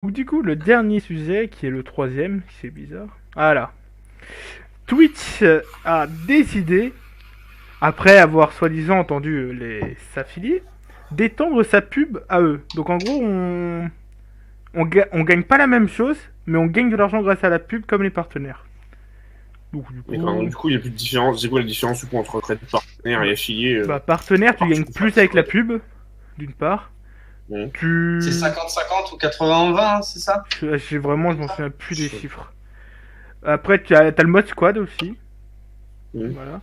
Donc, du coup, le dernier sujet, qui est le troisième, c'est bizarre. Voilà. Twitch a décidé, après avoir soi-disant entendu les affiliés, d'étendre sa pub à eux. Donc en gros, on gagne pas la même chose, mais on gagne de l'argent grâce à la pub comme les partenaires. Donc du D'accord, donc coup, du coup, il n'y a plus de différence. C'est quoi la différence du coup, entre partenaire et affilié partenaire, tu gagnes tu plus avec la pub, d'une part. Mmh. C'est 50-50 ou 80-20, hein, c'est ça? Je m'en souviens plus des chiffres. Après, tu as le mode squad aussi. Voilà.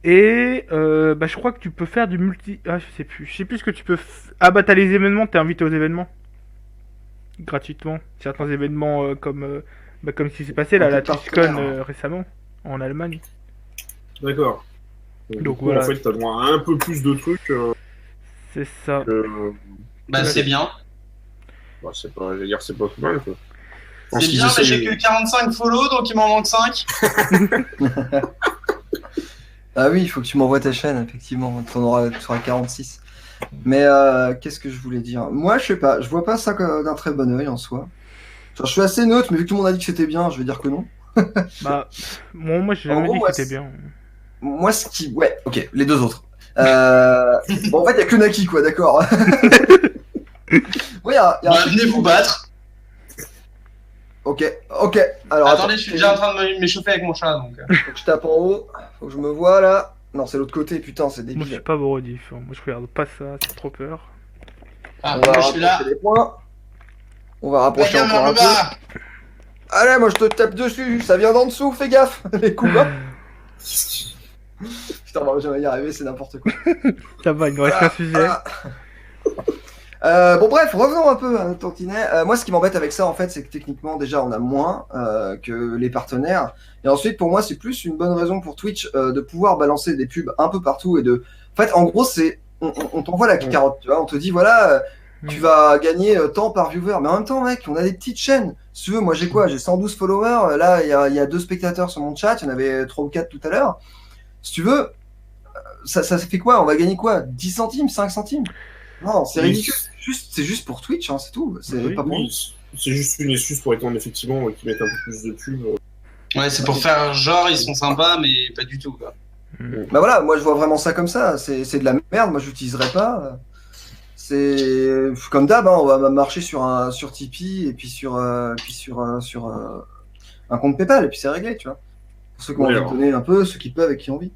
Et je crois que tu peux faire du multi. Ah, je sais plus. Je sais plus ce que tu peux. Ah, bah, t'as les événements, t'es invité aux événements. Gratuitement. Certains événements comme ce qui s'est passé là, à la TwitchCon récemment, en Allemagne. D'accord. Donc, Donc du coup, voilà. en fait, t'as droit à un peu plus de trucs. C'est ça. Bah, c'est bien. Bah, c'est pas, je veux dire, c'est pas plus mal, quoi. C'est bien, mais j'ai que 45 follow, donc il m'en manque 5. Ah oui, il faut que tu m'envoies ta chaîne, effectivement. Tu auras 46. Mais qu'est-ce que je voulais dire? Moi, je sais pas, je vois pas ça d'un très bon oeil en soi. Genre, je suis assez neutre, mais vu que tout le monde a dit que c'était bien, je vais dire que non. Bah, moi j'ai jamais dit que c'était bien. Moi, ce qui. Ouais, ok, les deux autres. Bon, en fait, il y a que Naki, quoi, d'accord. Oui, venez vous battre. Ok. Alors, attendez, je suis déjà en train de m'échauffer avec mon chat, donc. Faut que je tape en haut. Faut que je me vois là. Non, c'est l'autre côté, putain, c'est débile. Moi, je suis pas Borodif. Moi, je regarde pas ça, c'est trop peur. Ah, moi, je suis là. Les points. On va rapprocher encore un peu. Allez, moi, je te tape dessus. Ça vient d'en dessous, fais gaffe. Les coups bas. Putain, on va jamais y arriver, c'est n'importe quoi. Ça va, il nous reste un sujet. Bon bref, revenons un peu à notre tantinet. Moi, ce qui m'embête avec ça, en fait, c'est que techniquement, déjà, on a moins que les partenaires. Et ensuite, pour moi, c'est plus une bonne raison pour Twitch de pouvoir balancer des pubs un peu partout et de. En fait, en gros, c'est on t'envoie la carotte, tu vois. On te dit voilà, tu vas gagner tant par viewer. Mais en même temps, mec, on a des petites chaînes. Si tu veux, moi, j'ai quoi? J'ai 112 followers. Là, il y a 2 spectateurs sur mon chat. Il y en avait 3 ou 4 tout à l'heure. Si tu veux, ça fait quoi? On va gagner quoi? 10 centimes, 5 centimes? Non, c'est ridicule. C'est juste pour Twitch, hein, c'est tout. C'est pas pour nous. C'est juste une excuse pour étendre effectivement qu'ils mettent un peu plus de pubs. Ouais, c'est pour faire genre ils sont sympas, mais pas du tout, quoi. Bah voilà, moi je vois vraiment ça comme ça. C'est de la merde, moi je l'utiliserai pas. C'est comme d'hab, hein, on va marcher sur Tipeee et puis sur un compte PayPal et puis c'est réglé, tu vois. Pour ceux qui ont envie de donner un peu, ceux qui peuvent et qui ont envie.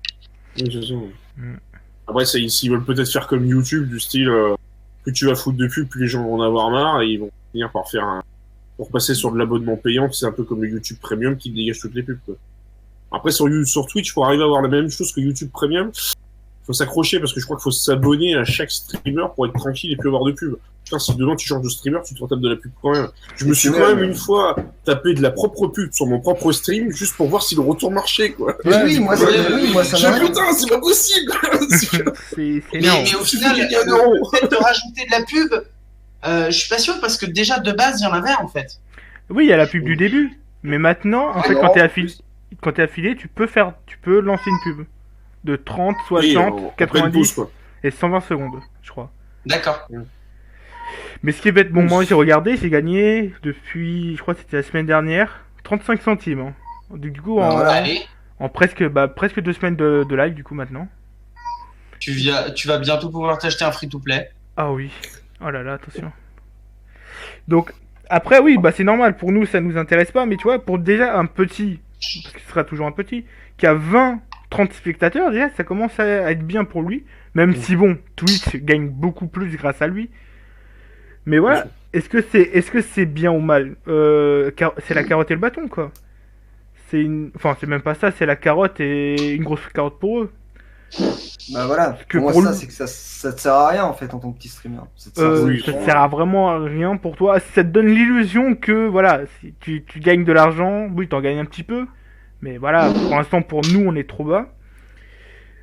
Après, s'ils veulent peut-être faire comme YouTube, du style plus tu vas foutre de pub, plus les gens vont en avoir marre et ils vont finir par pour passer sur de l'abonnement payant. C'est un peu comme le YouTube Premium qui dégage toutes les pubs, quoi. Après, sur Twitch, pour arriver à avoir la même chose que YouTube Premium, faut s'accrocher parce que je crois qu'il faut s'abonner à chaque streamer pour être tranquille et plus avoir de pub. Putain, si demain tu changes de streamer, tu te retapes de la pub quand même. Je me suis quand même une fois tapé de la propre pub sur mon propre stream juste pour voir si le retour marchait, quoi. Oui, moi ça m'a. Putain, c'est pas possible. Mais au final, le fait de rajouter de la pub, je suis pas sûr parce que déjà de base il y en avait en fait. Oui, il y a la pub du début, mais maintenant, en fait, quand t'es affilié, tu peux lancer une pub de 30, 60, 90 et 120 secondes, je crois. D'accord. Mais ce qui est bête, bon, moi j'ai regardé, j'ai gagné depuis, je crois que c'était la semaine dernière, 35 centimes. Hein. Du coup, en presque 2 semaines de live, du coup, maintenant. Tu vas bientôt pouvoir t'acheter un free-to-play. Ah oui. Oh là là, attention. Donc, après, oui, c'est normal. Pour nous, ça nous intéresse pas. Mais tu vois, pour déjà un petit, parce que ce sera toujours un petit, qui a 20, 30 spectateurs, déjà, ça commence à être bien pour lui. Même si, bon, Twitch gagne beaucoup plus grâce à lui. Mais voilà, est-ce que c'est bien ou mal c'est la carotte et le bâton, quoi. Enfin, c'est même pas ça, c'est la carotte et une grosse carotte pour eux. Bah voilà, pour moi c'est que ça te sert à rien en fait en tant que petit streamer. Ça te sert à vraiment à rien pour toi. Ça te donne l'illusion que voilà, si tu gagnes de l'argent, oui t'en gagnes un petit peu, mais voilà, pour l'instant pour nous on est trop bas.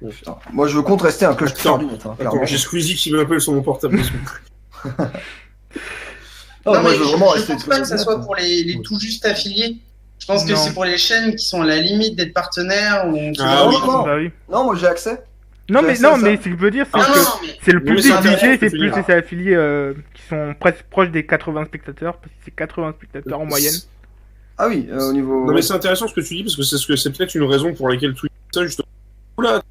Putain. Moi je veux compte rester un clochard du matin. J'ai Squeezie qui m'appelle sur mon portable. Non, mais je pense pas que ça soit pour les tout juste affiliés. Je pense que c'est pour les chaînes qui sont à la limite d'être partenaires ou. Non, moi j'ai accès. Non, mais ça. ce que je veux dire, c'est Ah que non, mais c'est le Non, mais public c'est intéressant visé, de c'est plus finir. les affiliés qui sont presque proches des 80 spectateurs, parce que c'est 80 spectateurs en moyenne. Ah oui, au niveau. Non, mais c'est intéressant ce que tu dis, parce que c'est peut-être une raison pour laquelle Twitch ça, justement. Oula,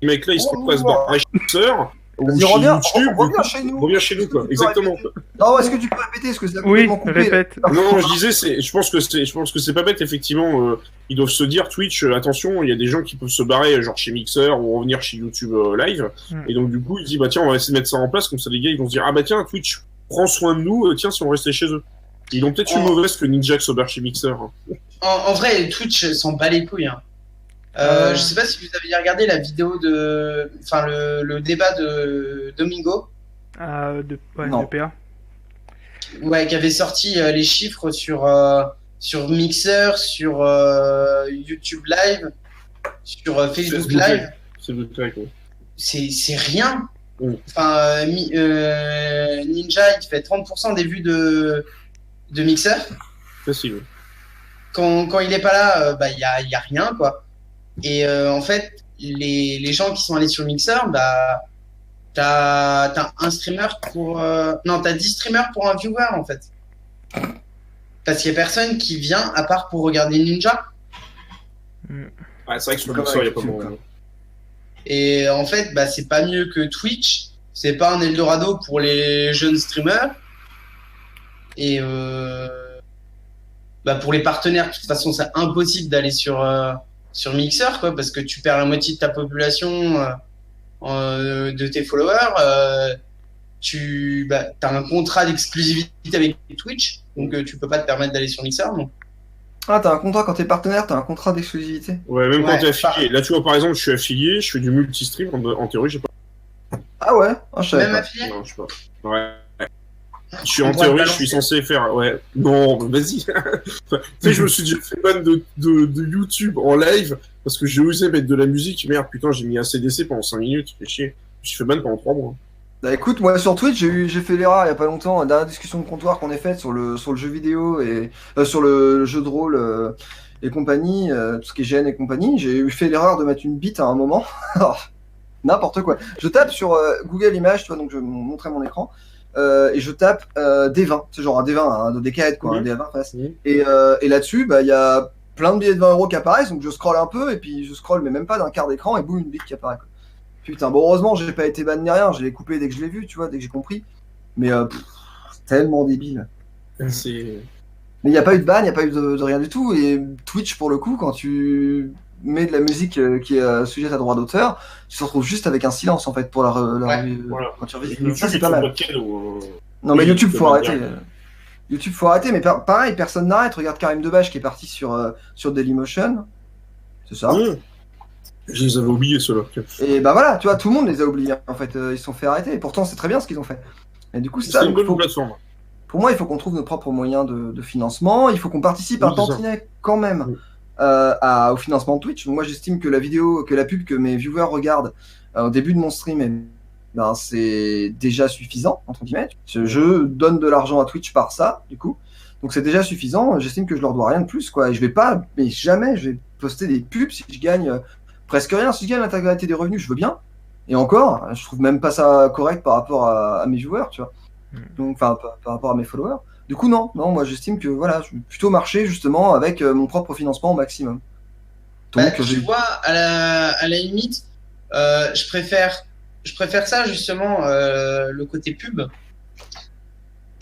les mecs là, ils sont pas à se barrer chez Mixer, ou Vas-y, chez reviens YouTube, chez nous. reviens chez nous, quoi. Est-ce que tu peux Exactement. Non, est-ce que tu peux répéter? Est-ce que c'est Oui, complètement coupé? répète. Non, je disais, je pense que c'est pas bête, effectivement. Ils doivent se dire, Twitch, attention, il y a des gens qui peuvent se barrer, genre chez Mixer, ou revenir chez YouTube Live. Et donc, du coup, ils disent, bah tiens, on va essayer de mettre ça en place, comme ça, les gars, ils vont se dire, ah bah tiens, Twitch, prends soin de nous, tiens, si on restait chez eux. Ils ont peut-être une mauvaise que Ninja se barre chez Mixer. Hein. en vrai, Twitch s'en bat les couilles. Hein. Je sais pas si vous avez regardé la vidéo enfin le débat de Domingo. De Non. PA. Ouais, qui avait sorti les chiffres sur Mixer, sur YouTube Live, sur Facebook Live. C'est le truc, ouais. C'est rien. Mm. Enfin, Ninja, il fait 30% des vues de Mixer. Facile. Quand il est pas là, bah y a rien quoi. Et en fait, les gens qui sont allés sur Mixer, bah t'as un streamer pour non, t'as 10 streamers pour un viewer en fait. Parce qu'il y a personne qui vient à part pour regarder Ninja. Ouais, c'est vrai que sur Comme Mixer, il y a avec pas YouTube, beaucoup. Et en fait, bah c'est pas mieux que Twitch. C'est pas un Eldorado pour les jeunes streamers. Et bah pour les partenaires, de toute façon, c'est impossible d'aller sur Mixer, quoi, parce que tu perds la moitié de ta population, de tes followers. T'as un contrat d'exclusivité avec Twitch, donc tu peux pas te permettre d'aller sur Mixer. Donc. Ah, t'as un contrat quand t'es partenaire, t'as un contrat d'exclusivité. Ouais, même quand Ouais, t'es affilié. Là, tu vois, par exemple, je suis affilié, je fais du multi-stream. En théorie, j'ai pas. Ah ouais, je savais Même pas. affilié. Non, je sais pas. Ouais. Je suis On en pourra théorie, te je suis balancer. censé faire. Ouais. Non, vas-y. Tu sais, je me suis déjà fait ban de YouTube en live parce que j'ai osé mettre de la musique. Merde, putain, j'ai mis un CDC pendant 5 minutes. Fait chier. Je suis fait ban pendant 3 mois. Bah écoute, moi sur Twitch, j'ai fait l'erreur il y a pas longtemps, la dernière discussion de comptoir qu'on ait faite sur le jeu vidéo et sur le jeu de rôle et compagnie, tout ce qui est GN et compagnie, j'ai fait l'erreur de mettre une bite à un moment. N'importe quoi. Je tape sur Google Images, tu vois, donc je vais montrer mon écran, et je tape D20, c'est genre un D20, un dodécaèdre, quoi, un D20 face. Et là-dessus, bah il y a plein de billets de 20 € qui apparaissent, donc je scrolle un peu, et puis je scrolle, mais même pas d'un quart d'écran, et boum, une bite qui apparaît, quoi. Putain, bon, heureusement, j'ai pas été ban ni rien, je l'ai coupé dès que je l'ai vu, tu vois, dès que j'ai compris. Mais tellement débile. C'est. Mais il n'y a pas eu de ban, il n'y a pas eu de rien du tout. Et Twitch, pour le coup, quand tu mets de la musique qui est sujette à droit d'auteur, tu te retrouves juste avec un silence, en fait, pour la Voilà. quand tu YouTube, reviens. Ça, c'est ils pas font mal. pas de cadeau. Non, mais Oui, YouTube, tu faut peux arrêter. bien. YouTube, faut arrêter, mais pareil, personne n'arrête. Regarde Karim Debache qui est parti sur Dailymotion. C'est ça. Je les avais oubliés, ceux-là. Et bah voilà, tu vois, tout le monde les a oubliés, en fait. Ils se sont fait arrêter. Et pourtant, c'est très bien ce qu'ils ont fait. Et du coup, c'est ça. C'est une Donc, bonne plateforme. pour moi, il faut qu'on trouve nos propres moyens de financement. Il faut qu'on participe Oui, un c'est ça. tantinet quand même Oui. au financement de Twitch. Donc, moi, j'estime que la pub que mes viewers regardent au début de mon stream, ben, c'est déjà suffisant, entre guillemets. Je donne de l'argent à Twitch par ça, du coup. Donc, c'est déjà suffisant. J'estime que je leur dois rien de plus, quoi. Et je vais pas, mais jamais, je vais poster des pubs si je gagne presque rien. Si je gagne l'intégralité des revenus, je veux bien. Et encore, je trouve même pas ça correct par rapport à mes viewers, tu vois. Donc, enfin, par rapport à mes followers. Du coup, non, moi j'estime que voilà, je vais plutôt marcher justement avec mon propre financement au maximum. Donc, Bah, tu vois, à la limite, je préfère ça justement, le côté pub,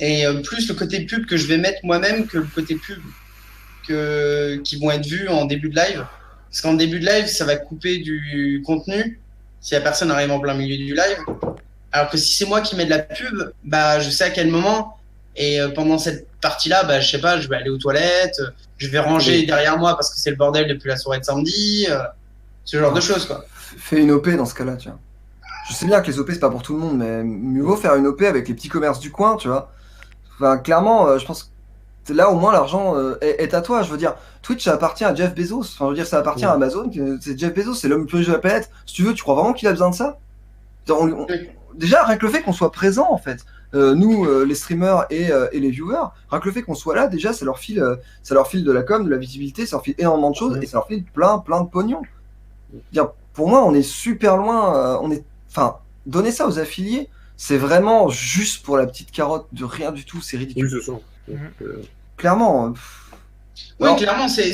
et plus le côté pub que je vais mettre moi-même que le côté pub qui vont être vus en début de live. Parce qu'en début de live, ça va couper du contenu si la personne arrive en plein milieu du live. Alors que si c'est moi qui mets de la pub, bah je sais à quel moment. Et pendant cette partie-là, bah je sais pas, je vais aller aux toilettes, je vais ranger derrière moi parce que c'est le bordel depuis la soirée de samedi, ce genre de choses quoi. Fais une OP dans ce cas-là, tu vois. Je sais bien que les OP c'est pas pour tout le monde, mais mieux vaut faire une OP avec les petits commerces du coin, tu vois. Enfin, clairement, je pense que là au moins l'argent est à toi. Je veux dire, Twitch ça appartient à Jeff Bezos. Enfin, je veux dire, ça appartient à Amazon. C'est Jeff Bezos, c'est l'homme le plus riche de la planète. Si tu veux, tu crois vraiment qu'il a besoin de ça? Déjà, rien que le fait qu'on soit présent, en fait, nous, les streamers et les viewers, rien que le fait qu'on soit là, déjà, ça leur file de la com, de la visibilité, ça leur file énormément de choses et ça leur file plein de pognon. Dire, pour moi, on est super loin. Enfin, donner ça aux affiliés, c'est vraiment juste pour la petite carotte de rien du tout. C'est Oui, ridicule. c'est ça. Donc, Clairement. Oui, Alors, clairement, c'est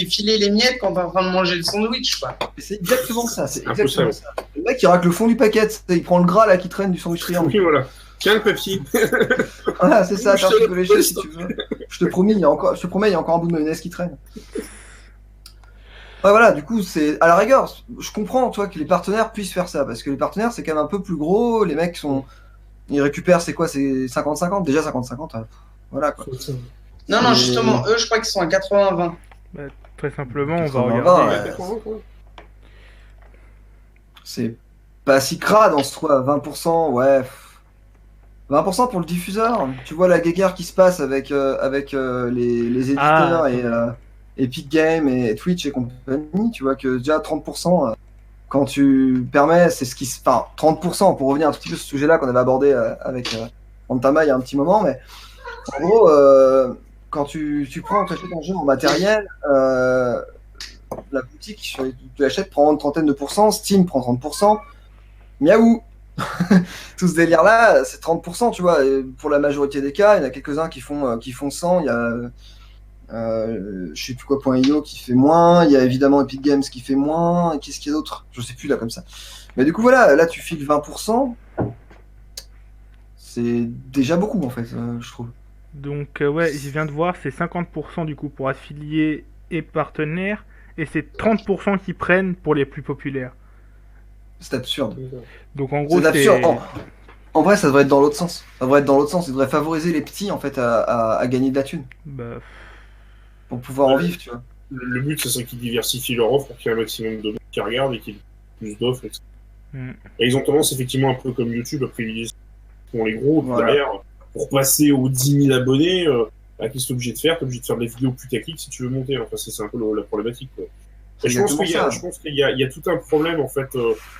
filer les miettes quand t'es en train de manger le sandwich, quoi. c'est exactement ça. C'est un peu exactement ça, ça. Le mec, il racle le fond du paquet. Il prend le gras là qui traîne du sandwich triangle. oui, voilà. Tiens le papier. Voilà, c'est ça. Je T'as un te truc de lécher le si tu veux. Je te promets, il y a encore un bout de mayonnaise qui traîne. Ouais, voilà, du coup, c'est à la rigueur, je comprends, toi, que les partenaires puissent faire ça, parce que les partenaires, c'est quand même un peu plus gros, les mecs ils récupèrent, c'est quoi, c'est 50-50, déjà 50-50, voilà, quoi. Non, Et- justement, eux, je crois qu'ils sont à 80-20. Très simplement, on va 80, regarder. ouais. C'est pas si crade en soi, 20%, ouais. 20% pour le diffuseur, tu vois la guéguerre qui se passe avec les éditeurs Ah. et Epic Games et Twitch et compagnie, tu vois que déjà 30%, quand tu permets, c'est ce qui se... Enfin, 30%, pour revenir un tout petit peu sur ce sujet-là qu'on avait abordé avec Antama il y a un petit moment, mais en gros, quand tu prends, tu achètes un jeu en matériel, la boutique, tu l'achètes, prend une trentaine de pourcents, Steam prend 30%, miaou. Tout ce délire-là, c'est 30%, tu vois. Et pour la majorité des cas, il y en a quelques-uns qui font 100. Il y a, je sais plus quoi, .io qui fait moins. Il y a évidemment Epic Games qui fait moins. Et qu'est-ce qu'il y a d'autre? Je sais plus là comme ça. Mais du coup, voilà, là, tu files 20%. C'est déjà beaucoup, en fait, je trouve. Donc, ouais, je viens de voir, c'est 50% du coup pour affiliés et partenaires, et c'est 30% qui prennent pour les plus populaires. C'est absurde. Donc, en gros, C'est absurde. c'est. En vrai, ça devrait être dans l'autre sens. Ça devrait être dans l'autre sens. Il devrait favoriser les petits, en fait, à gagner de la thune. Bah, Pour pouvoir en Ouais. vivre, tu vois. Le but, c'est qu'ils diversifient leur offre pour qu'il y ait un maximum de monde qui regardent et qu'il y ait plus d'offres, etc. Mm. Et ils ont tendance, effectivement, un peu comme YouTube, à privilégier ceux qui font les gros. Voilà. Derrière, pour passer aux 10 000 abonnés, qu'est-ce que tu es obligé de faire? Tu es obligé de faire des vidéos putaclic si tu veux monter. Enfin, c'est un peu la problématique, quoi. C'est Et je pense exactement qu'il ça. y a tout un problème, en fait.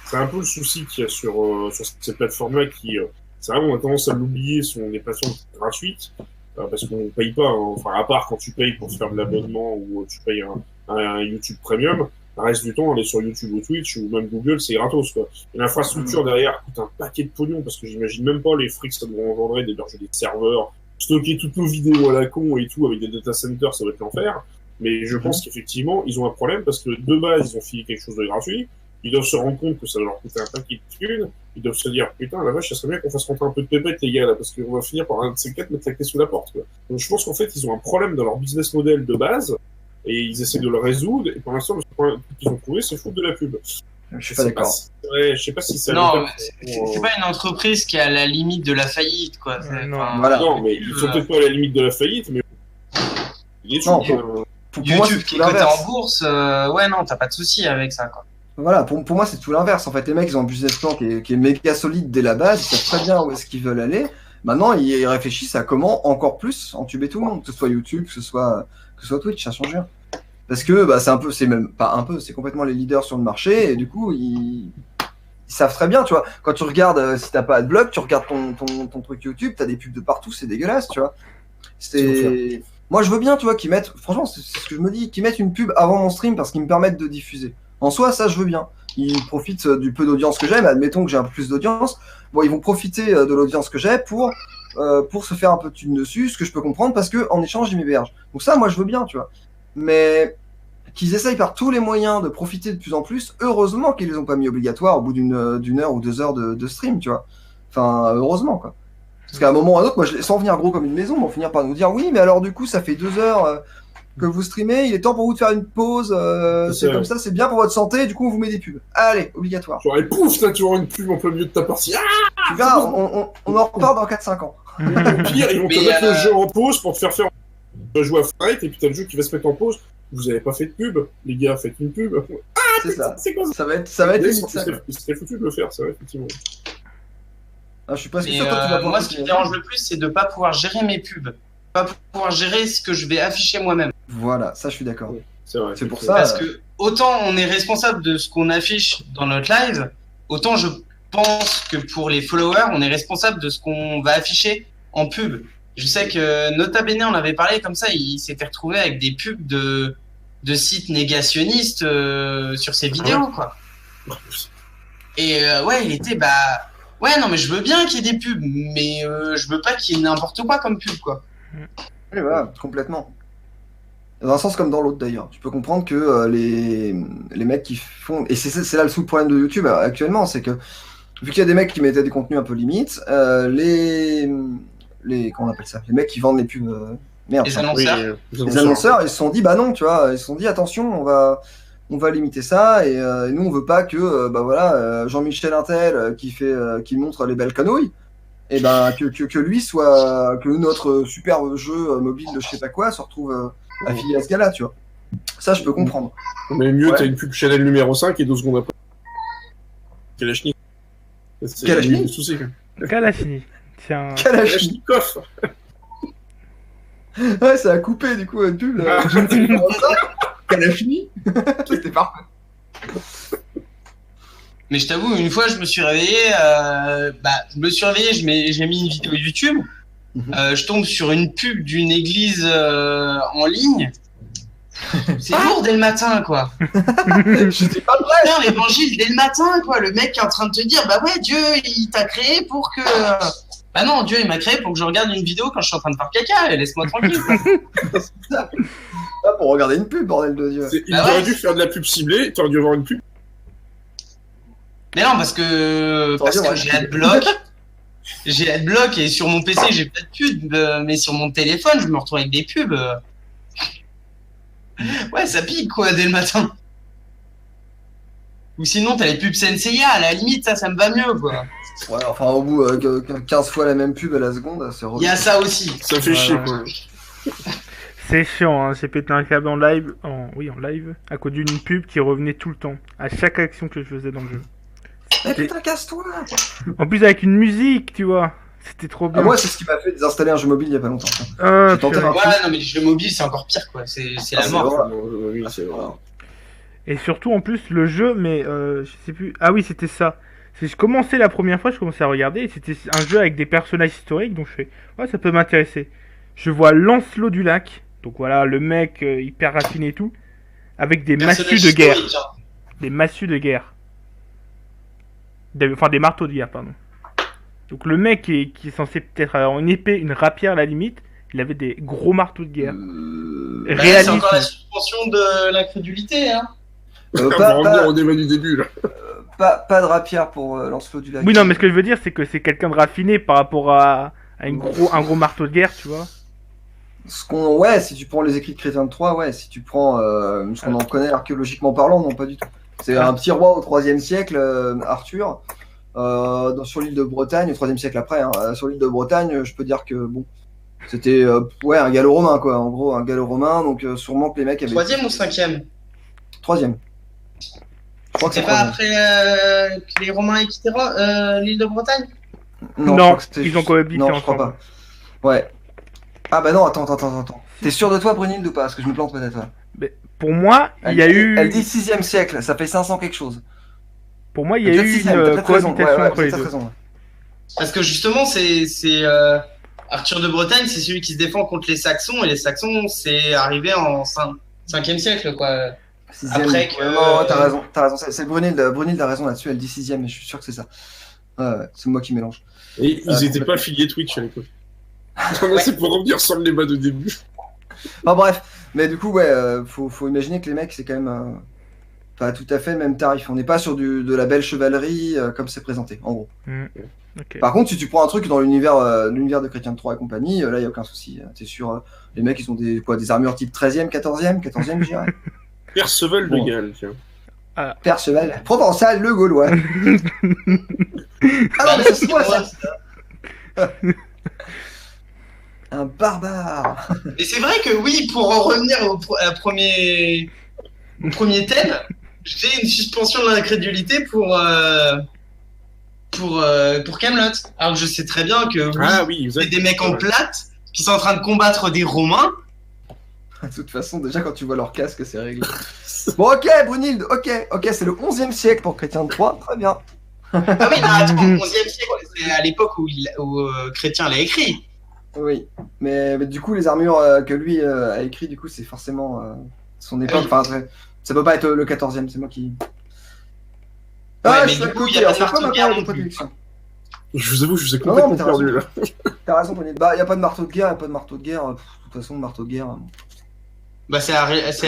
C'est un peu le souci qu'il y a sur ces plateformes-là qui, c'est vrai, on a tendance à l'oublier, sont des plateformes gratuites, parce qu'on paye pas, hein. Enfin, à part quand tu payes pour se faire de l'abonnement ou tu payes un YouTube Premium, le reste du temps, aller sur YouTube ou Twitch ou même Google, c'est gratos, quoi. Et l'infrastructure derrière coûte un paquet de pognon, parce que j'imagine même pas les frais que ça doit engendrer d'héberger des serveurs, stocker toutes nos vidéos à la con et tout avec des data centers, ça va être l'enfer. Mais je pense qu'effectivement, ils ont un problème parce que de base, ils ont filé quelque chose de gratuit. Ils doivent se rendre compte que ça va leur coûter un paquet de thunes. Ils doivent se dire, putain, la vache, ça serait bien qu'on fasse rentrer un peu de pépette, les gars, là, parce qu'on va finir par un de ces quatre mettre la clé sous la porte, quoi. Donc je pense qu'en fait, ils ont un problème dans leur business model de base et ils essaient de le résoudre. Et pour l'instant, le problème qu'ils ont trouvé, c'est foutre de la pub. Je suis pas d'accord. Ouais, je sais pas si ça. Non, c'est pas une entreprise qui est à la limite de la faillite, quoi. Non. Voilà. Non, mais ils sont peut-être pas à la limite de la faillite, mais. Non, YouTube, Pour moi, YouTube c'est qui tout est coté l'inverse. en bourse, ouais, non, t'as pas de souci avec ça, quoi. Voilà, pour moi, c'est tout l'inverse. En fait, les mecs, ils ont un business plan qui est méga solide dès la base. Ils savent très bien où est-ce qu'ils veulent aller. Maintenant, ils réfléchissent à comment encore plus entuber tout le monde, que ce soit YouTube, que ce soit Twitch, ça change rien. Parce que bah, c'est même pas un peu, c'est complètement les leaders sur le marché. Et du coup, ils savent très bien, tu vois. Quand tu regardes, si t'as pas AdBlock, tu regardes ton truc YouTube, t'as des pubs de partout, c'est dégueulasse, tu vois. Moi, je veux bien, tu vois, qu'ils mettent, franchement, c'est ce que je me dis, qu'ils mettent une pub avant mon stream parce qu'ils me permettent de diffuser. En soi, ça, je veux bien. Ils profitent du peu d'audience que j'ai, mais admettons que j'ai un peu plus d'audience. Bon, ils vont profiter de l'audience que j'ai pour se faire un peu de thune dessus, ce que je peux comprendre parce que en échange, ils m'hébergent. Donc ça, moi, je veux bien, tu vois. Mais qu'ils essayent par tous les moyens de profiter de plus en plus, heureusement qu'ils les ont pas mis obligatoires au bout d'une heure ou 2 heures de stream, tu vois. Enfin, heureusement, quoi. Parce qu'à un moment ou à un autre, moi, sans venir gros comme une maison, ils vont finir par nous dire oui, mais alors du coup, ça fait 2 heures que vous streamez, il est temps pour vous de faire une pause, c'est comme ça, c'est bien pour votre santé, du coup, on vous met des pubs. Allez, obligatoire. Genre, et pouf, là, tu auras une pub en plein milieu de ta partie. Ah, Tu verras, on en repart dans 4-5 ans. au pire, ils vont te Mais, mettre le jeu en pause pour te faire. Tu vas jouer à Fortnite et puis t'as le jeu qui va se mettre en pause. Vous avez pas fait de pub, les gars, faites une pub. C'est ça. C'est quoi ça? Ça va être Mais limite ça. quoi. il serait foutu de le faire, ça, ouais, effectivement. Ah, je suis pas Mais sûr que toi, tu vas moi, ce qui me dérange le plus, c'est de pas pouvoir gérer mes pubs. Pas pouvoir gérer ce que je vais afficher moi-même. Voilà, ça, je suis d'accord. C'est vrai. C'est pour effectivement. ça. Parce que autant on est responsable de ce qu'on affiche dans notre live, autant je pense que pour les followers, on est responsable de ce qu'on va afficher en pub. Je sais que Nota Bene en avait parlé comme ça, il s'était retrouvé avec des pubs de sites négationnistes sur ses vidéos, quoi. Et ouais, il était ouais, non, mais je veux bien qu'il y ait des pubs, mais je veux pas qu'il y ait n'importe quoi comme pub, quoi. Oui, voilà, complètement. Dans un sens comme dans l'autre d'ailleurs. Tu peux comprendre que les mecs qui font. Et c'est là le sous-problème de YouTube actuellement, c'est que vu qu'il y a des mecs qui mettaient des contenus un peu limites, comment on appelle ça? Les mecs qui vendent les pubs. Merde. Les enfin, annonceurs. les annonceurs, ils se sont dit, bah non, tu vois, ils se sont dit, attention, on va limiter ça, et nous, on veut pas que, bah voilà, Jean-Michel Intel, qui montre les belles canouilles, et ben, que lui soit, que notre super jeu mobile de je sais pas quoi se retrouve affilié à ce gars-là, tu vois. Ça, je peux comprendre. Mais mieux, Ouais. t'as une pub Chanel numéro 5 et 2 secondes après. Kalachnikov. C'est Kalachnikov. le souci, quand même. Kalachnikov. Tiens. Kalachnikov. Ouais, ça a coupé, du coup, une pub, là. Je ne sais pas comment ça. Kalachnikov. C'était parfait. Mais je t'avoue, une fois, je me suis réveillé, j'ai mis une vidéo YouTube, je tombe sur une pub d'une église en ligne. C'est lourd dès le matin, quoi. J'étais pas prêt. Putain, l'évangile dès le matin, quoi. Le mec qui est en train de te dire, bah ouais, Dieu, il t'a créé pour que... Bah non, Dieu, il m'a créé pour que je regarde une vidéo quand je suis en train de faire caca, et laisse-moi tranquille, quoi. Pas pour regarder une pub, bordel de Dieu. Il Bah aurait ouais. dû faire de la pub ciblée, t'aurais dû avoir une pub. Mais non, parce que j'ai Adblock. J'ai Adblock et sur mon PC, j'ai pas de pub, mais sur mon téléphone, je me retrouve avec des pubs. Ouais, ça pique, quoi, dès le matin. Ou sinon, t'as les pubs Senseiya, à la limite, ça me va mieux, quoi. Ouais, enfin, au bout, 15 fois la même pub à la seconde, c'est Il y a ça aussi. Ça fait chier, quoi. C'est chiant, hein. J'ai pété un câble en live, en live, à cause d'une pub qui revenait tout le temps, à chaque action que je faisais dans le jeu. Mais putain, casse-toi! En plus avec une musique, tu vois. C'était trop bien. Ah, moi, c'est ce qui m'a fait désinstaller un jeu mobile il y a pas longtemps. Ah, j'ai tenté purée. un- Ouais, non, mais les jeux mobiles, c'est encore pire, quoi. C'est la c'est mort. vrai. Oui, c'est vrai. Et surtout, en plus, le jeu, mais je sais plus. Ah oui, c'était ça. Je commençais la première fois, je commençais à regarder, et c'était un jeu avec des personnages historiques, donc je fais, ouais, ça peut m'intéresser. Je vois Lancelot du Lac, donc voilà, le mec hyper raffiné et tout, avec des massues de guerre. Historique, hein. Des massues de guerre. Enfin, des marteaux de guerre, pardon. Donc le mec qui est censé peut-être avoir une épée, une rapière à la limite, il avait des gros marteaux de guerre. Bah, c'est Réalisme. encore la suspension de l'incrédulité, hein. On va revenir au débat du début, là. Pas de rapière pour Lancelot du Lac. Oui, non, mais ce que je veux dire, c'est que c'est quelqu'un de raffiné par rapport à un gros marteau de guerre, tu vois. Ouais, si tu prends les écrits de Chrétien de Troyes, ouais, si tu prends ce qu'on en connaît archéologiquement parlant, non, pas du tout. C'est un petit roi au 3e siècle, Arthur, sur l'île de Bretagne, au 3e siècle après, hein, sur l'île de Bretagne, je peux dire que, bon, c'était ouais, un gallo-romain, quoi, en gros, un gallo-romain, donc sûrement que les mecs avaient... 3e ou 5e? 3e. Je crois que c'est C'est pas 3e. après que les Romains aient quitté l'île de Bretagne? Non, je crois que c'était ils ont juste- cohabité Non, je crois ensemble. pas. Ouais. Ah bah non, attends. T'es sûr de toi, Brunhilde, ou pas? Parce que je me plante peut-être. Ouais. Mais pour moi, il y a eu. Elle dit 6e siècle, ça fait 500 quelque chose. Pour moi, il y a Peut-être eu 6e, t'as une peut-être raison. cohabitation Ouais, entre les t'as deux. raison. Ouais. Parce que justement, c'est Arthur de Bretagne, c'est celui qui se défend contre les Saxons, et les Saxons, c'est arrivé en 5e siècle, quoi. 6e. Après que- Ouais, non, t'as raison. C'est Brunhilde a raison là-dessus, elle dit 6e, mais je suis sûr que c'est ça. Ouais, c'est moi qui mélange. Et ils étaient complètement. pas affiliés Twitch à l'époque. Non, c'est pour revenir sur le débat de début. Enfin bref, mais du coup, ouais, faut imaginer que les mecs, c'est quand même pas tout à fait le même tarif. On n'est pas sur de la belle chevalerie comme c'est présenté, en gros. Ok. Par contre, si tu prends un truc dans l'univers de Chrétien de Troyes et compagnie, là, il n'y a aucun souci. T'es sûr, les mecs, ils ont des armures type 13e, 14e, je dirais. Perceval Bon. de Galles, tiens. Perceval, Provençal, le Gaulois. Ah non, mais c'est moi, ça. Un barbare. Et c'est vrai que oui, pour en revenir au premier thème, j'ai une suspension de l'incrédulité pour Camelot. Alors que je sais très bien que oui, Ah oui, c'est des mecs en plate qui sont en train de combattre des Romains. De toute façon, déjà, quand tu vois leur casque, c'est réglé. Bon, ok, Brunhilde, ok, c'est le 11e siècle pour Chrétien de Troyes, très bien. Ah oui, non, attends, 11e siècle, c'est à l'époque où Chrétien l'a écrit. Oui, mais du coup, les armures que lui a écrit, du coup, c'est forcément son époque. Oui. Enfin, ça peut pas être le 14e, c'est moi qui. Ah, Ouais, je suis mais à du coup, il côté, y a alors pas de c'est pas ma marteau de guerre période non de plus. prédilection. Je vous avoue, je vous ai Non, complètement mais t'as raison. perdu là. T'as raison, Pony. Bah, y a pas de marteau de guerre, y a pas de marteau de guerre. Pff, de toute façon, le marteau de guerre. Bah, c'est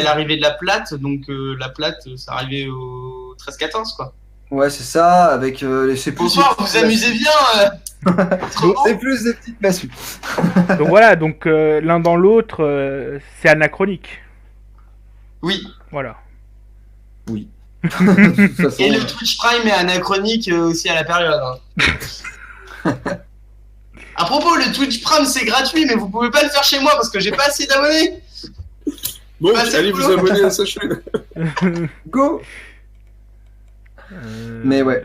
l'arrivée de la plate, donc la plate, c'est arrivé au 13-14, quoi. Ouais, c'est ça, avec c'est plus. Bonsoir, vous amusez bien autrement. C'est plus des petites massues. Donc voilà, donc l'un dans l'autre, c'est anachronique. Oui. Voilà. Oui. De toute façon, Et le Twitch Prime est anachronique aussi à la période. Hein. À propos, le Twitch Prime c'est gratuit, mais vous pouvez pas le faire chez moi parce que j'ai pas assez d'abonnés. Bon, Bah, c'est allez cool. vous abonner à sa chaîne. go. Mais ouais.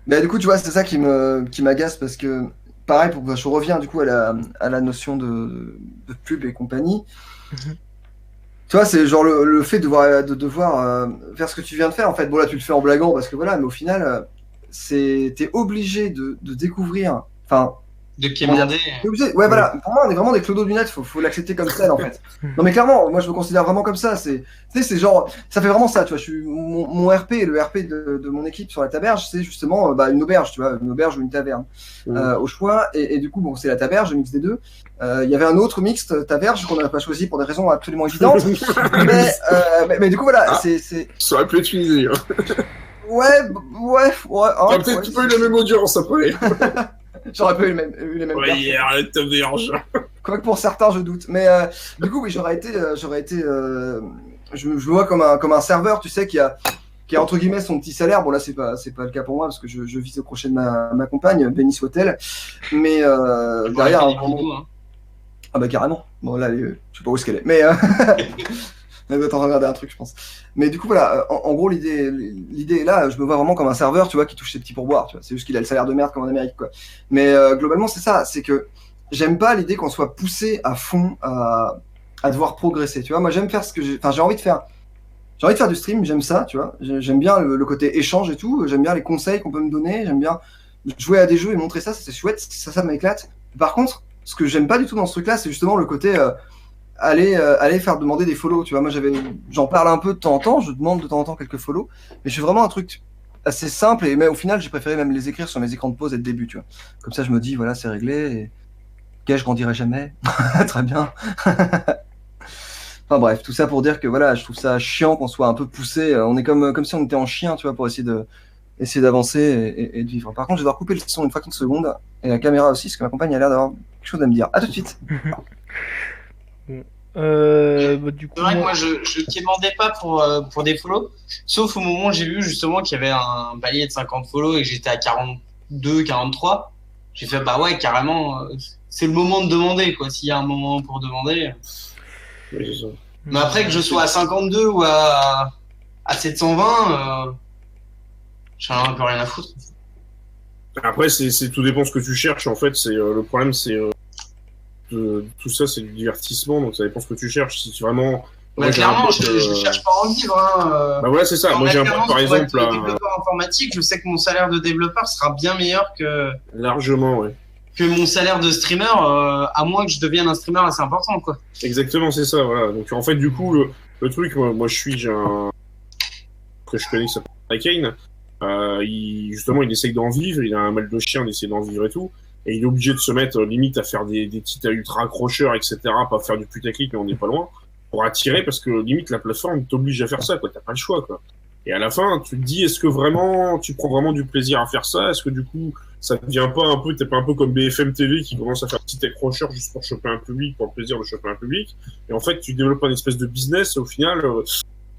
Bah, du coup, tu vois, c'est ça qui m'agace parce que, pareil, je reviens du coup à la notion de pub et compagnie. Mhm. Tu vois, c'est genre le fait de devoir faire ce que tu viens de faire. En fait, bon, là, tu le fais en blaguant parce que voilà, mais au final, t'es obligé de découvrir. Enfin, De quémander. t'es obligé. Ouais, voilà. Pour moi, on est vraiment des clodos du net. Faut l'accepter comme tel, en fait. Non, mais clairement, moi, je me considère vraiment comme ça. Tu sais, c'est genre, ça fait vraiment ça. Tu vois, mon RP, le RP de mon équipe sur la taberge, c'est justement bah, une auberge, tu vois, une auberge ou une taverne au choix. Et du coup, bon, c'est la taberge, le mix des deux. Il y avait un autre mixte taberge qu'on n'a pas choisi pour des raisons absolument évidentes. mais du coup, voilà, Ah. c'est. Ça aurait pu être utilisé. Hein. Ouais. T'as peut-être pas eu la même audience après. J'aurais pas eu les mêmes Ouais, personnes. hier, la taberge. Quoique pour certains, je doute. Mais du coup, oui, j'aurais été. Je me vois comme un serveur, tu sais, qui a entre guillemets son petit salaire. Bon, là, c'est pas le cas pour moi parce que je vis au crochet de ma compagne, béni soit-elle. Mais derrière, Des un moment- vidéos, hein. Ah bah carrément. Bon, là, je sais pas où est-ce qu'elle est. Mais elle doit en regarder un truc, je pense. Mais du coup, voilà, en gros, l'idée est là. Je me vois vraiment comme un serveur, tu vois, qui touche ses petits pourboires. Tu vois, c'est juste qu'il a le salaire de merde comme en Amérique, quoi. Mais globalement, c'est ça. C'est que j'aime pas l'idée qu'on soit poussé à fond à devoir progresser. Tu vois, moi, j'aime faire ce que j'ai envie de faire. J'ai envie de faire du stream, j'aime ça, tu vois. J'aime bien le côté échange et tout. J'aime bien les conseils qu'on peut me donner. J'aime bien jouer à des jeux et montrer ça. C'est chouette. Ça m'éclate. Par contre, ce que j'aime pas du tout dans ce truc-là, c'est justement le côté aller faire demander des follow. Tu vois, moi, j'en parle un peu de temps en temps. Je demande de temps en temps quelques follow. Mais je fais vraiment un truc assez simple. Et mais au final, j'ai préféré même les écrire sur mes écrans de pause et de début, tu vois. Comme ça, je me dis, voilà, c'est réglé. Et... Ok, je grandirai jamais. Très bien. Enfin bref, tout ça pour dire que voilà, je trouve ça chiant qu'on soit un peu poussé. On est comme si on était en chien, tu vois, pour essayer d'avancer et de vivre. Par contre, je vais devoir couper le son une fucking seconde et la caméra aussi, parce que ma compagne a l'air d'avoir quelque chose à me dire. À tout de suite. Bon. Bah, du coup, C'est vrai que moi, je quémandais pas pour des follow, sauf au moment où j'ai vu justement qu'il y avait un palier de 50 follow et que j'étais à 42, 43. J'ai fait, bah ouais, carrément, c'est le moment de demander, quoi. S'il y a un moment pour demander. Ouais, c'est ça. Mais après, que je sois à 52 ou à 720, j'en ai un peu rien à foutre. Après, tout dépend ce que tu cherches. En fait, c'est le problème, c'est tout ça, c'est du divertissement, donc ça dépend ce que tu cherches. Si tu vraiment, Bah, moi, j'ai un clairement, pote, je cherche pas à en vivre. Hein. Bah voilà, c'est ça. En Moi, j'ai un pote, alternance par pour exemple, être développeur informatique, je sais que mon salaire de développeur sera bien meilleur largement, ouais. que mon salaire de streamer, à moins que je devienne un streamer assez important, quoi. Exactement, c'est ça. Voilà. Donc, en fait, du coup, le truc, moi, j'ai un que je connais qui s'appelle Kane. Justement, il essaye d'en vivre. Il a un mal de chien d'essayer d'en vivre et tout. Et il est obligé de se mettre limite à faire des titres ultra accrocheurs, etc. Pas faire du putaclic, mais on n'est pas loin. Pour attirer, parce que limite, la plateforme t'oblige à faire ça, quoi. T'as pas le choix, quoi. Et à la fin, tu te dis, est-ce que vraiment, tu prends vraiment du plaisir à faire ça? Est-ce que du coup, ça devient pas un peu, t'es pas un peu comme BFM TV qui commence à faire petit accrocheur juste pour choper un public, pour le plaisir de choper un public? Et en fait, tu développes une espèce de business, et au final,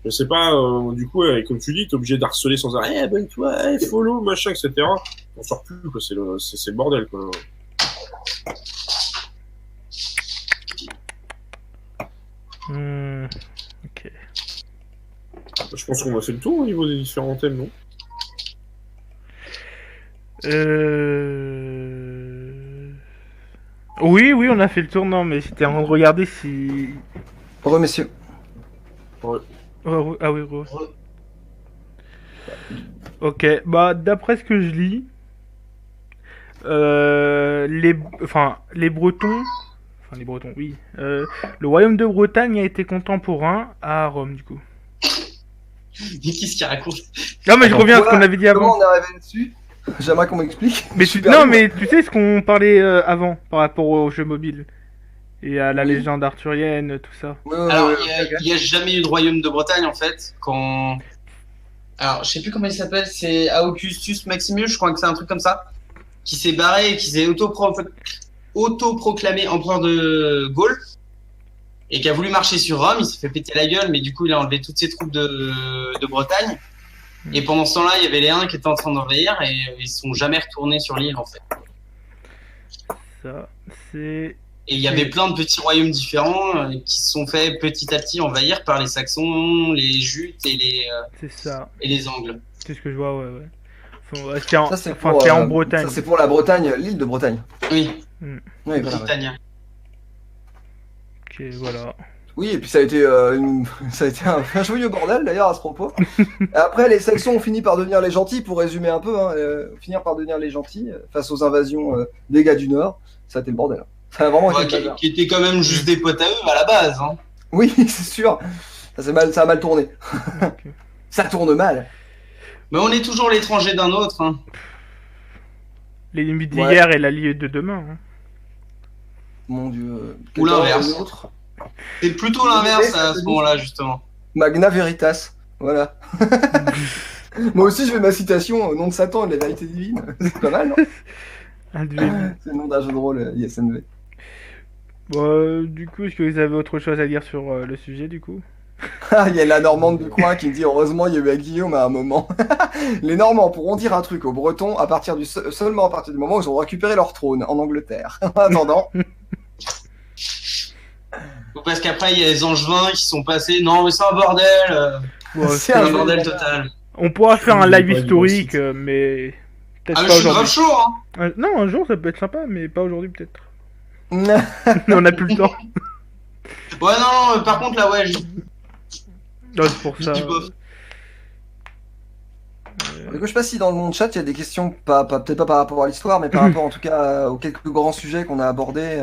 je sais pas, du coup, comme tu dis, t'es obligé d'harceler sans arrêt, abonne-toi, follow, machin, etc. On sort plus, quoi. C'est le bordel, quoi. Ok. Je pense qu'on a fait le tour au niveau des différents thèmes, non? Oui, on a fait le tour, non, mais j'étais en train de regarder si... Heureux messieurs. Ouais. Oh, ah oui, Rose. Ok, bah d'après ce que je lis, les Bretons, oui, le royaume de Bretagne a été contemporain à Rome, du coup. Mais qu'est-ce qu'il raconte? Non, mais je Attends, reviens à ce voilà, qu'on avait dit Comment avant. on est arrivé dessus? J'aimerais qu'on m'explique. Mais Super non, nul. mais tu sais ce qu'on parlait avant par rapport aux jeux mobiles et à la Oui. légende arthurienne, tout ça. Ouais, ouais, Alors, ouais, il y a jamais eu de royaume de Bretagne, en fait, quand... Alors, je sais plus comment il s'appelle, c'est Augustus Maximus, je crois que c'est un truc comme ça, qui s'est barré et qui s'est autoproclamé empereur de Gaule, et qui a voulu marcher sur Rome, il s'est fait péter la gueule, mais du coup, il a enlevé toutes ses troupes de Bretagne. Et pendant ce temps-là, il y avait les Huns qui étaient en train d'envahir, et ils sont jamais retournés sur l'île, en fait. Ça, c'est. Et il y avait plein de petits royaumes différents qui se sont fait petit à petit envahir par les Saxons, les Jutes C'est ça. et les Angles. C'est ce que je vois, ouais. Enfin, ouais, c'est en, Ça, c'est enfin, pour, c'est en Bretagne. Ça, c'est pour la Bretagne, l'île de Bretagne. Oui, Oui, voilà, ouais. Britannia. Ok, voilà. Oui, et puis ça a été, ça a été un joyeux bordel d'ailleurs à ce propos. Après, les Saxons ont fini par devenir les gentils, pour résumer un peu, hein, finir par devenir les gentils face aux invasions des gars du Nord. Ça a été le bordel. Ça a vraiment été Ouais, le bazar. qui étaient quand même juste des potes à eux à la base. Hein. Oui, c'est sûr. Ça a mal tourné. Ok. Ça tourne mal. Mais on est toujours l'étranger d'un autre. Hein. L'ennemi Ouais. d'hier et l'allié de demain. Hein. Mon dieu. Ou l'inverse. Quelqu'un d'autre C'est plutôt l'inverse à ce moment-là, justement. Magna Veritas. Voilà. Moi aussi, je vais ma citation au nom de Satan et de la vérité divine. C'est pas mal, non? C'est le nom d'un jeu de rôle ISNV. Bon, du coup, est-ce que vous avez autre chose à dire sur le sujet, du coup? Ah, il y a la Normande du coin qui me dit heureusement il y a eu à Guillaume à un moment. Les Normands pourront dire un truc aux Bretons à partir seulement à partir du moment où ils ont récupéré leur trône en Angleterre. En attendant. Parce qu'après, il y a les Angevins qui sont passés. Non, mais c'est un bordel. Bon, C'est C'est un un jeu de bordel bâtard. total. on pourra faire un Je live n'ai pas historique, dit mais peut-être Ah, mais pas je suis grave aujourd'hui. chaud. Hein. Non, un jour, ça peut être sympa, mais pas aujourd'hui, peut-être. On n'a plus le temps. Ouais, non, par contre, là, ouais, Non, c'est pour ça. du bof. Du coup, je sais pas si dans le monde chat il y a des questions, peut-être pas par rapport à l'histoire, mais par rapport en tout cas aux quelques grands sujets qu'on a abordés.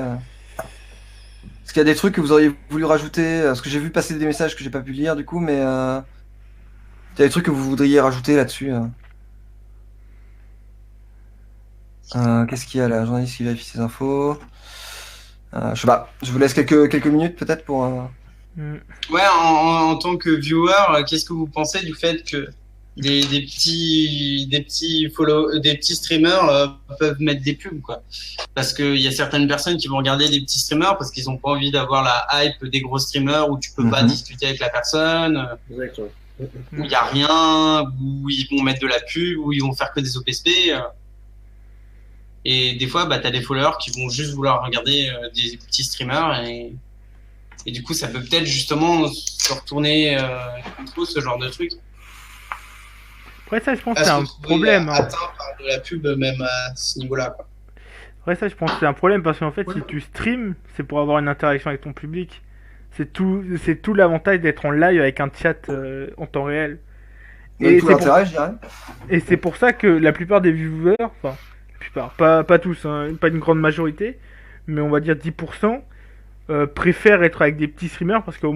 Est-ce qu'il y a des trucs que vous auriez voulu rajouter? Parce que j'ai vu passer des messages que j'ai pas pu lire du coup, mais il y a des trucs que vous voudriez rajouter là-dessus? Qu'est-ce qu'il y a là? Journaliste qui vérifie ses infos. Je sais pas, je vous laisse quelques minutes peut-être pour. Ouais, en tant que viewer, qu'est-ce que vous pensez du fait que des petits streamers peuvent mettre des pubs, quoi? Parce qu'il y a certaines personnes qui vont regarder des petits streamers parce qu'ils ont pas envie d'avoir la hype des gros streamers où tu peux pas discuter avec la personne, Exactement. où il y a rien, où ils vont mettre de la pub, où ils vont faire que des OPSP. Et des fois, bah, t'as des followers qui vont juste vouloir regarder des petits streamers et du coup, ça peut peut-être justement se retourner contre ce genre de truc. Après ça, je pense que Parce c'est un que vous pouvez problème. Hein. atteint par de la pub même à ce niveau-là, quoi. Après ça, je pense que c'est un problème parce qu'en fait, si tu streams, c'est pour avoir une interaction avec ton public. C'est tout l'avantage d'être en live avec un chat en temps réel. Et tout c'est l'intérêt, je dirais. Et c'est pour ça que la plupart des viewers, enfin, la plupart, pas tous, hein, pas une grande majorité, mais on va dire 10%, préfèrent être avec des petits streamers parce qu'au moins